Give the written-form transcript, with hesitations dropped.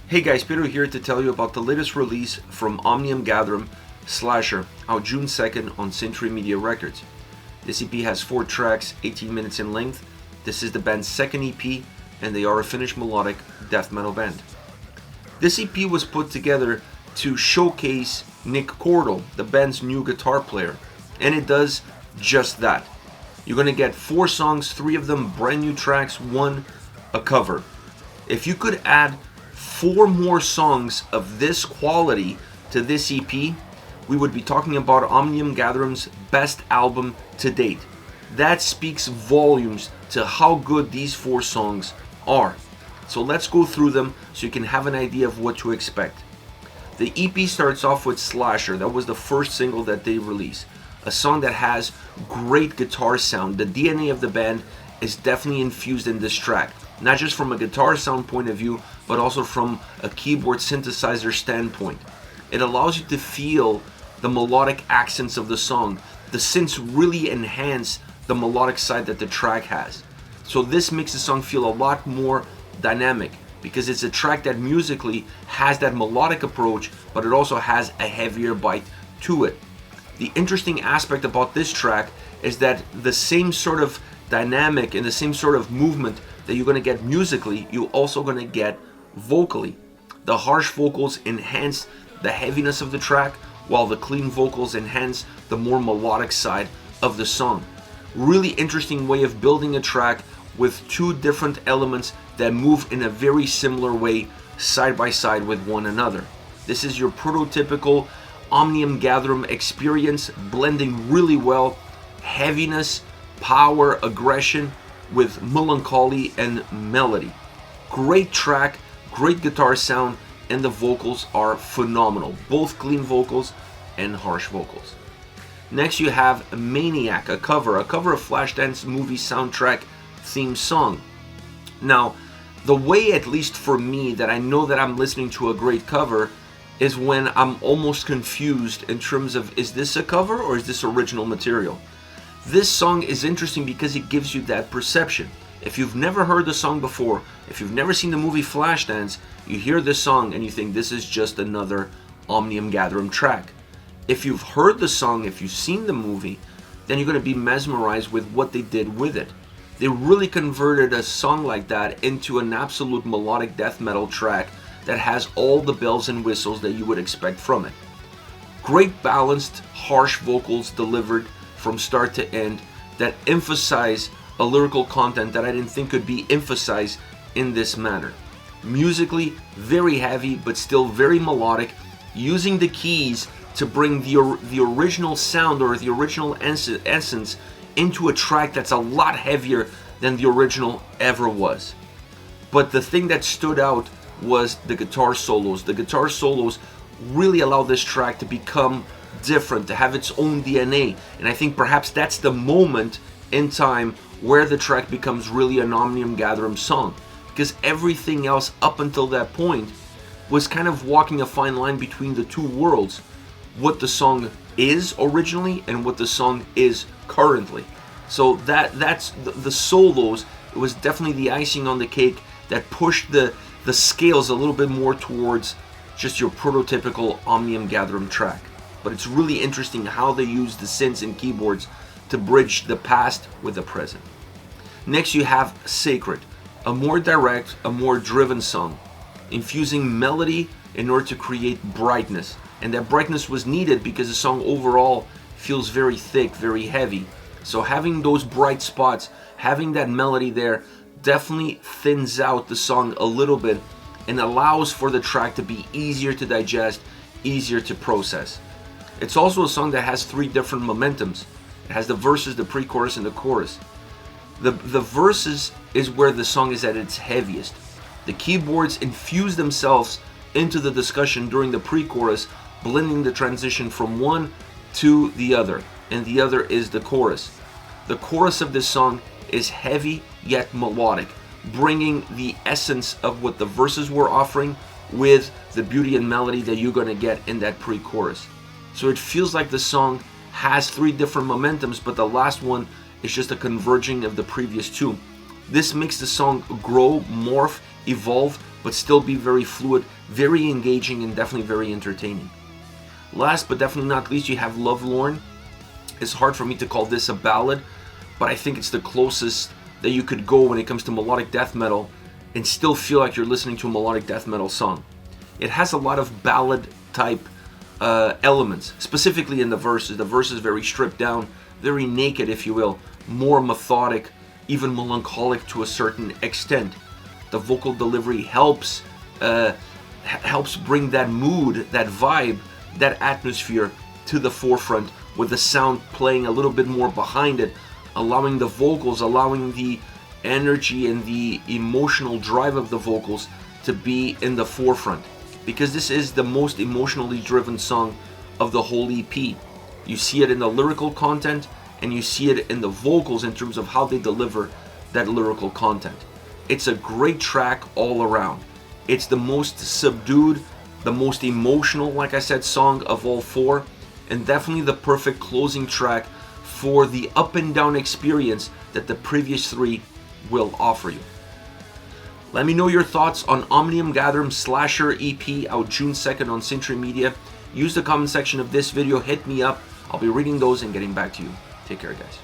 Hey guys, Peter here to tell you about the latest release from Omnium Gatherum, Slasher, out June 2nd on Century Media Records. This EP has 4 tracks, 18 minutes in length. This is the band's second EP, and they are a Finnish melodic death metal band. This EP was put together to showcase Nick Cordell, the band's new guitar player, and it does just that. You're going to get 4 songs, 3 of them brand new tracks, 1 a cover. If you could add 4 more songs of this quality to this EP, we would be talking about Omnium Gatherum's best album to date. That speaks volumes to how good these 4 songs are. So let's go through them so you can have an idea of what to expect. The EP starts off with Slasher. That was the first single that they released. A song that has great guitar sound. The DNA of the band is definitely infused in this track. Not just from a guitar sound point of view, but also from a keyboard synthesizer standpoint. It allows you to feel the melodic accents of the song. The synths really enhance the melodic side that the track has. So this makes the song feel a lot more dynamic because it's a track that musically has that melodic approach, but it also has a heavier bite to it. The interesting aspect about this track is that the same sort of dynamic and the same sort of movement that you're going to get musically, you're also going to get vocally. The harsh vocals enhance the heaviness of the track, while the clean vocals enhance the more melodic side of the song. Really interesting way of building a track with 2 different elements that move in a very similar way side by side with one another. This is your prototypical Omnium Gatherum experience, blending really well heaviness, power, aggression with melancholy and melody. Great track, great guitar sound, and the vocals are phenomenal. Both clean vocals and harsh vocals. Next you have Maniac, a cover of Flashdance movie soundtrack theme song. Now, the way, at least for me, that I know that I'm listening to a great cover is when I'm almost confused in terms of, is this a cover or is this original material? This song is interesting because it gives you that perception. If you've never heard the song before, if you've never seen the movie Flashdance, you hear this song and you think this is just another Omnium Gatherum track. If you've heard the song, if you've seen the movie, then you're going to be mesmerized with what they did with it. They really converted a song like that into an absolute melodic death metal track that has all the bells and whistles that you would expect from it. Great balanced, harsh vocals delivered from start to end that emphasize a lyrical content that I didn't think could be emphasized in this manner. Musically, very heavy, but still very melodic, using the keys to bring the original sound or the original essence into a track that's a lot heavier than the original ever was. But the thing that stood out was the guitar solos. The guitar solos really allow this track to become different, to have its own DNA, and I think perhaps that's the moment in time where the track becomes really an Omnium Gatherum song, because everything else up until that point was kind of walking a fine line between the 2 worlds, what the song is originally and what the song is currently. So that's the solos. It was definitely the icing on the cake that pushed the scales a little bit more towards just your prototypical Omnium Gatherum track. But it's really interesting how they use the synths and keyboards to bridge the past with the present. Next you have Sacred, a more direct, a more driven song, infusing melody in order to create brightness. And that brightness was needed because the song overall feels very thick, very heavy. So having those bright spots, having that melody there, definitely thins out the song a little bit and allows for the track to be easier to digest, easier to process. It's also a song that has 3 different momentums. It has the verses, the pre-chorus, and the chorus. The verses is where the song is at its heaviest. The keyboards infuse themselves into the discussion during the pre-chorus, blending the transition from one to the other, and the other is the chorus. The chorus of this song is heavy yet melodic, bringing the essence of what the verses were offering with the beauty and melody that you're going to get in that pre-chorus. So it feels like the song has 3 different momentums, but the last one is just a converging of the previous 2. This makes the song grow, morph, evolve, but still be very fluid Very engaging and definitely very entertaining. Last but definitely not least, you have Lovelorn. It's hard for me to call this a ballad, but I think it's the closest that you could go when it comes to melodic death metal and still feel like you're listening to a melodic death metal song. It has a lot of ballad type elements, specifically in the verses. The verses very stripped down, very naked, if you will, more methodic, even melancholic to a certain extent. The vocal delivery helps bring that mood, that vibe, that atmosphere to the forefront, with the sound playing a little bit more behind it, allowing the vocals, allowing the energy and the emotional drive of the vocals to be in the forefront, because this is the most emotionally driven song of the whole EP. You see it in the lyrical content, and you see it in the vocals in terms of how they deliver that lyrical content. It's a great track all around. It's the most subdued, the most emotional, like I said, song of all four, and definitely the perfect closing track for the up and down experience that the previous three will offer you. Let me know your thoughts on Omnium Gatherum Slasher EP out June 2nd on Century Media. Use the comment section of this video, hit me up. I'll be reading those and getting back to you. Take care, guys.